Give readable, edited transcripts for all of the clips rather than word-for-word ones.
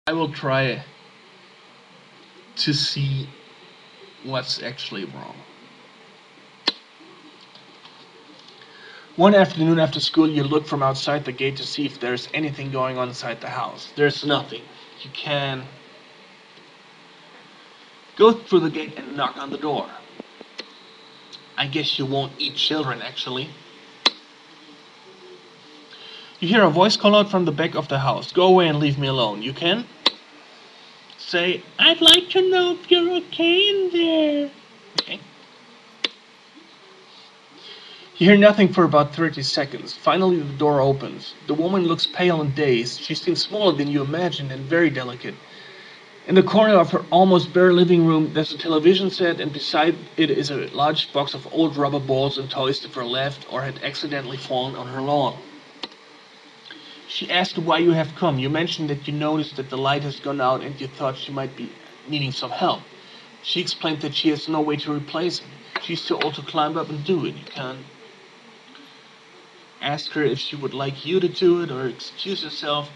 I will try to see what's actually wrong. One afternoon after school, you look from outside the gate to see if there's anything going on inside the house. There's nothing. You can go through the gate and knock on the door. I guess you won't eat children, actually. You hear a voice call out from the back of the house. Go away and leave me alone. You can say, I'd like to know if you're okay in there. Okay. You hear nothing for about 30 seconds. Finally, the door opens. The woman looks pale and dazed. She seems smaller than you imagined and very delicate. In the corner of her almost bare living room, there's a television set, and beside it is a large box of old rubber balls and toys that were left or had accidentally fallen on her lawn. She asked why you have come. You mentioned that you noticed that the light has gone out and you thought she might be needing some help. She explained that she has no way to replace it. She's too old to climb up and do it. You can't ask her if she would like you to do it or excuse yourself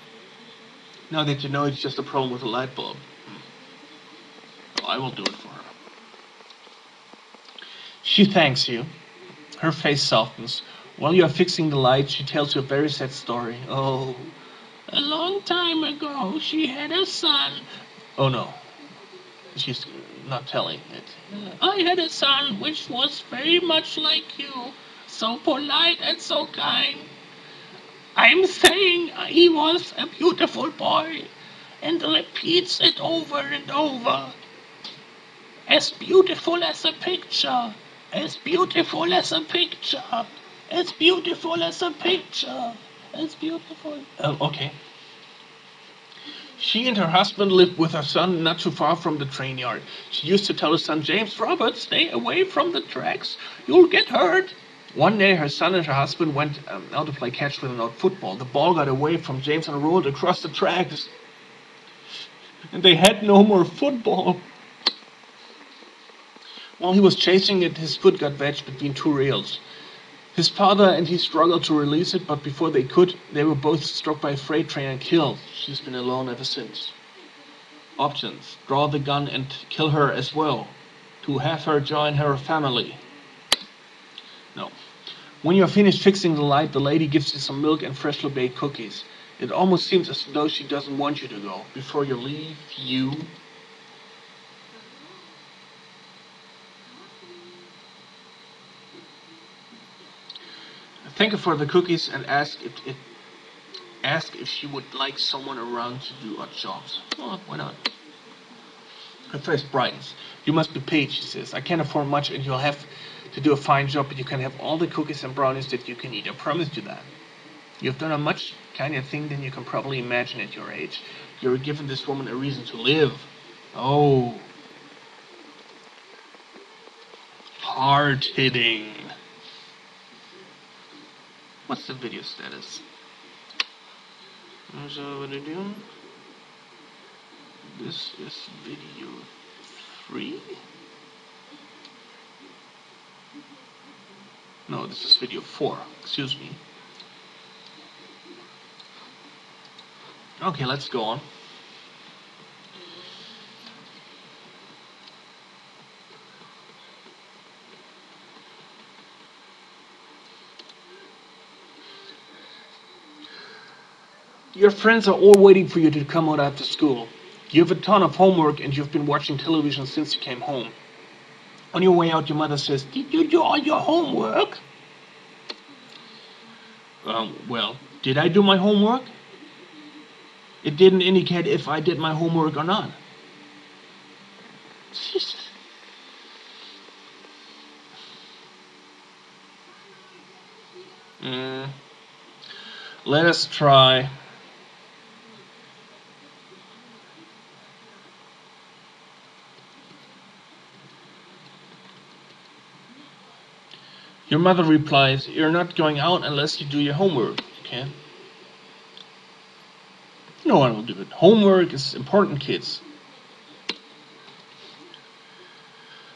now that you know it's just a problem with a light bulb. Oh, I will do it for her. She thanks you. Her face softens. While you are fixing the light, she tells you a very sad story. Oh, a long time ago, she had a son. Oh no, she's not telling it. I had a son which was very much like you, so polite and so kind. I'm saying he was a beautiful boy, and repeats it over and over. As beautiful as a picture, as beautiful as a picture, as beautiful as a picture, as beautiful. Okay. She and her husband lived with her son not too far from the train yard. She used to tell her son, James Robert, stay away from the tracks. You'll get hurt. One day, her son and her husband went out to play catch with an old football. The ball got away from James and rolled across the tracks. And they had no more football. While he was chasing it, his foot got wedged between two rails. His father and he struggled to release it, but before they could, they were both struck by a freight train and killed. She's been alone ever since. Options: draw the gun and kill her as well. To have her join her family. No. When you're finished fixing the light, the lady gives you some milk and freshly baked cookies. It almost seems as though she doesn't want you to go. Before you leave, you... thank her for the cookies and ask if she would like someone around to do odd jobs. Well, why not? Her face brightens. You must be paid, she says. I can't afford much and you'll have to do a fine job, but you can have all the cookies and brownies that you can eat. I promise you that. You've done a much kinder thing than you can probably imagine at your age. You're giving this woman a reason to live. Oh. Hard hitting. What's the video status? So what are you doing? This is video 3? No, this is video 4. Excuse me. Okay, let's go on. Your friends are all waiting for you to come out after school. You have a ton of homework and you've been watching television since you came home. On your way out, your mother says, did you do all your homework? Well, did I do my homework? It didn't indicate if I did my homework or not. Let us try. Your mother replies, you're not going out unless you do your homework, okay? No one will do it. Homework is important, kids.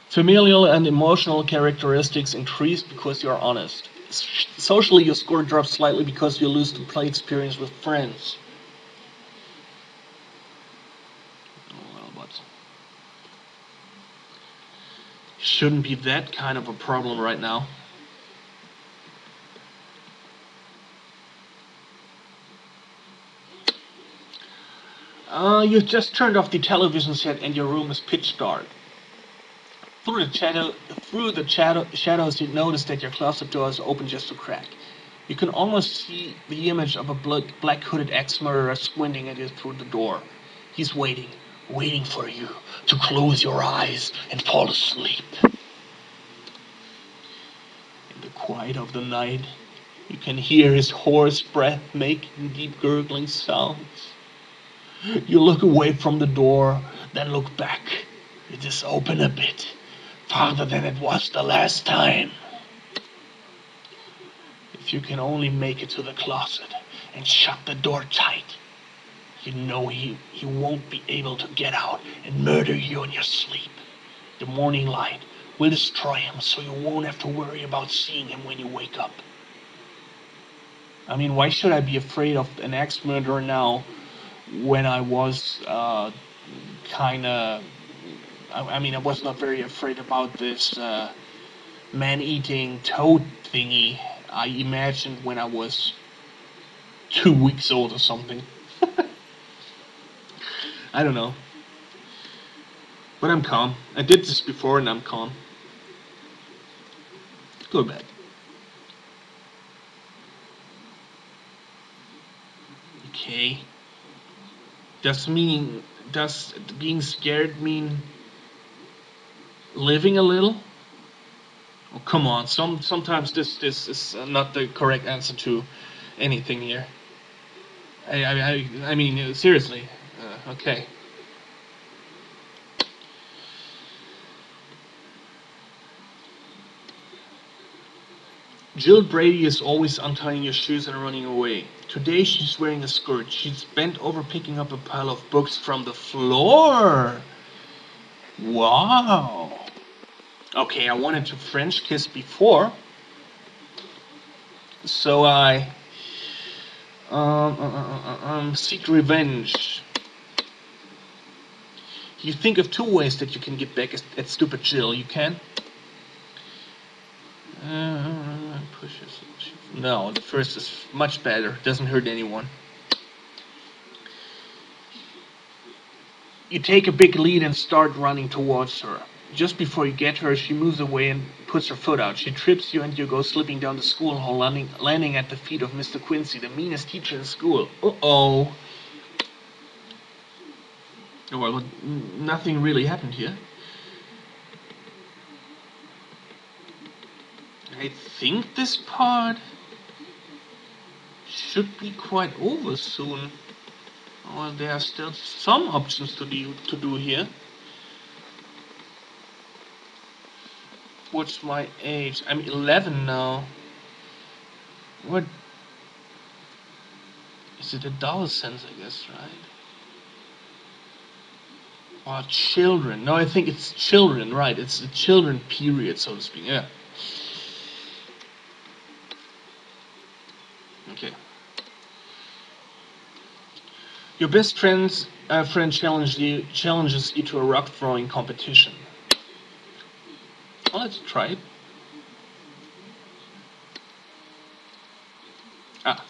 Familial and emotional characteristics increase because you're honest. Socially, your score drops slightly because you lose the play experience with friends. out. Shouldn't be that kind of a problem right now. You've just turned off the television set and your room is pitch dark. Through the shadows, you notice that your closet door is open just a crack. You can almost see the image of a black hooded ex-murderer squinting at you through the door. He's waiting for you to close your eyes and fall asleep. In the quiet of the night, you can hear his hoarse breath making deep gurgling sounds. You look away from the door, then look back. It is open a bit, farther than it was the last time. If you can only make it to the closet and shut the door tight, you know he won't be able to get out and murder you in your sleep. The morning light will destroy him, so you won't have to worry about seeing him when you wake up. I mean, why should I be afraid of an ex-murderer now when I was kinda... I was not very afraid about this man-eating toad thingy I imagined when I was 2 weeks old or something. I don't know. But I'm calm. I did this before and I'm calm. Go to bed. Okay. Does being scared mean living a little? Oh, come on. Sometimes this is not the correct answer to anything here. I mean, seriously. Okay. Jill Brady is always untying your shoes and running away. Today she's wearing a skirt. She's bent over picking up a pile of books from the floor. Wow. Okay, I wanted to French kiss before, so I seek revenge. You think of 2 ways that you can get back at stupid Jill. You can pushes. No, the first is much better. Doesn't hurt anyone. You take a big lead and start running towards her. Just before you get her, she moves away and puts her foot out. She trips you and you go slipping down the school hall, landing at the feet of Mr. Quincy, the meanest teacher in school. Uh-oh. Well, nothing really happened here. I think this part should be quite over soon. Well, there are still some options to do here. What's my age? I'm 11 now. What? Is it adolescence, I guess, right? Or children. No, I think it's children, right. It's the children period, so to speak, yeah. Okay. Your best friend challenges you to a rock throwing competition. Well, let's try it. Ah.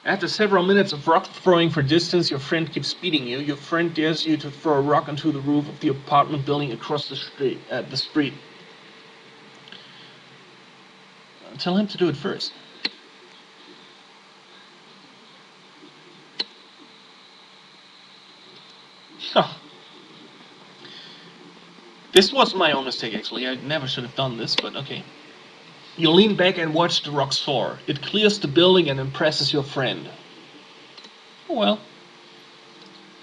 After several minutes of rock throwing for distance, your friend keeps beating you. Your friend dares you to throw a rock onto the roof of the apartment building across the street. Tell him to do it first. Huh. This was my own mistake, actually. I never should have done this, but okay. You lean back and watch the rock soar. It clears the building and impresses your friend. Oh well.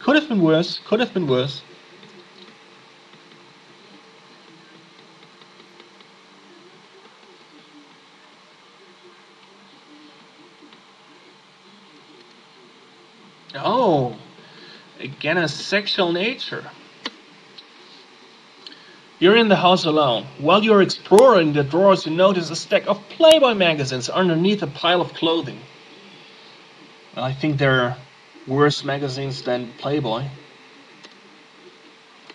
Could have been worse. Could have been worse. Oh. Again, a sexual nature. You're in the house alone. While you're exploring the drawers, you notice a stack of Playboy magazines underneath a pile of clothing. Well, I think there are worse magazines than Playboy.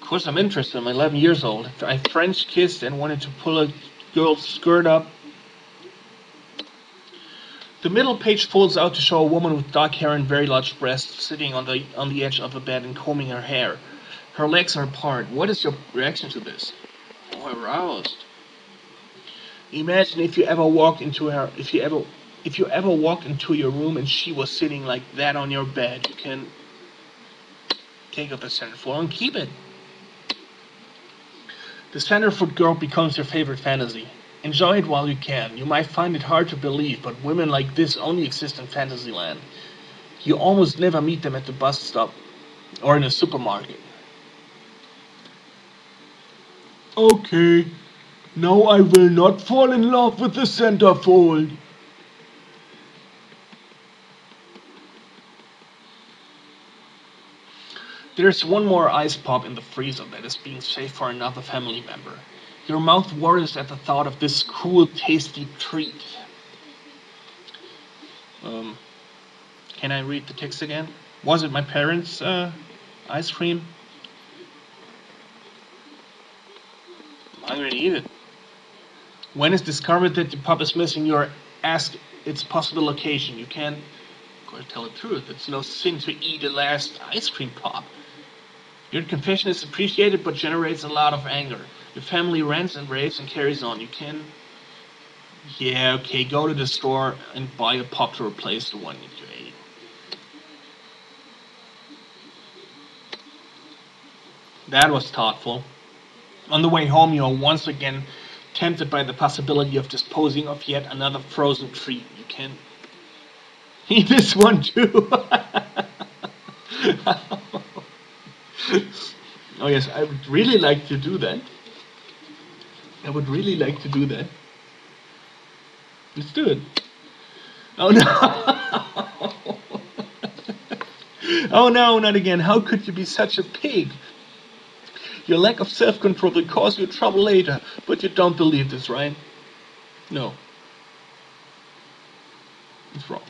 Of course, I'm interested. I'm 11 years old. I French kissed and wanted to pull a girl's skirt up. The middle page folds out to show a woman with dark hair and very large breasts sitting on the edge of a bed and combing her hair. Her legs are apart. What is your reaction to this? Oh, aroused. Imagine if you ever walked into your room and she was sitting like that on your bed. You can take up the centerfold and keep it. The centerfold girl becomes your favorite fantasy. Enjoy it while you can. You might find it hard to believe, but women like this only exist in Fantasyland. You almost never meet them at the bus stop or in a supermarket. Okay, now I will not fall in love with the centerfold. There's one more ice pop in the freezer that is being saved for another family member. Your mouth waters at the thought of this cool, tasty treat. Um, can I read the text again? Was it my parents' ice cream? I'm hungry to eat it. When it's discovered that the pop is missing, you're asked its possible location. You can't, of course, tell the truth. It's no sin to eat the last ice cream pop. Your confession is appreciated but generates a lot of anger. Your family rants and raves and carries on. You can, yeah, okay, go to the store and buy a pop to replace the one that you ate. That was thoughtful. On the way home, you are once again tempted by the possibility of disposing of yet another frozen treat. You can eat this one too. Oh yes, I would really like to do that. I would really like to do that. Let's do it. Oh no! Oh no, not again. How could you be such a pig? Your lack of self-control will cause you trouble later, but you don't believe this, right? No. It's wrong.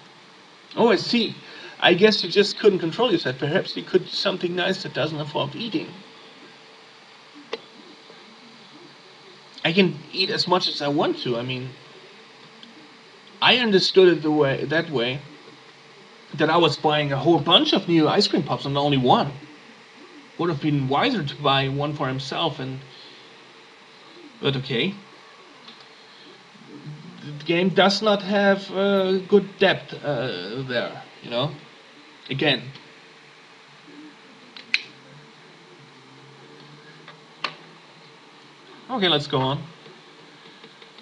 Oh, I see. I guess you just couldn't control yourself. Perhaps you could do something nice that doesn't involve eating. I can eat as much as I want to. I mean, I understood it that way that I was buying a whole bunch of new ice cream pops and only one. Would have been wiser to buy one for himself but okay. The game does not have good depth there, you know? Again. Okay, let's go on.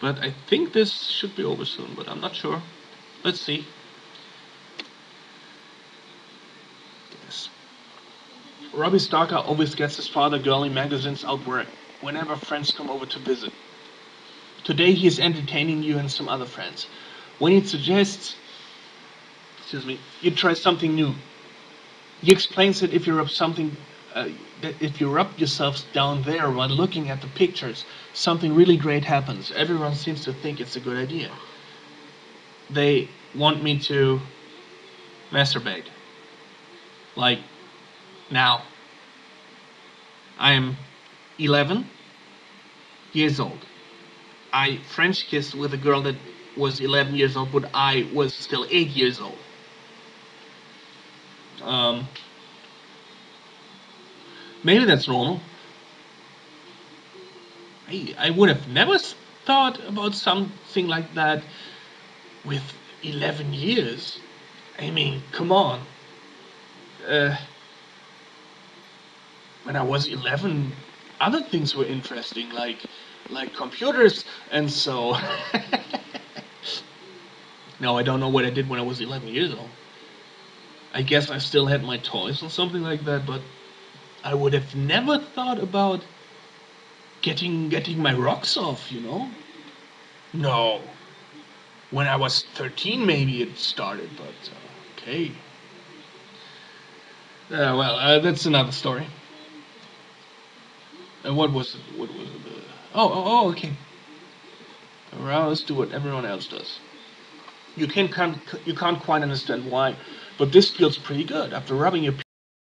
But I think this should be over soon, but I'm not sure. Let's see. Yes. Robbie Starker always gets his father girly magazines out whenever friends come over to visit. Today he is entertaining you and some other friends. When he suggests, you try something new. He explains that if you rub yourselves down there while looking at the pictures, something really great happens. Everyone seems to think it's a good idea. They want me to masturbate. Like, now. I'm 11 years old. I French kissed with a girl that was 11 years old, but I was still 8 years old. Maybe that's normal. I would have never thought about something like that with 11 years. I mean, come on. Uh, when I was 11, other things were interesting, like computers, and so. No, I don't know what I did when I was 11 years old. I guess I still had my toys or something like that, but I would have never thought about getting my rocks off, you know? No. When I was 13, maybe it started, but okay. That's another story. And what was it? What was it? Okay. Aroused, do what everyone else does. You can't quite understand why, but this feels pretty good. After rubbing your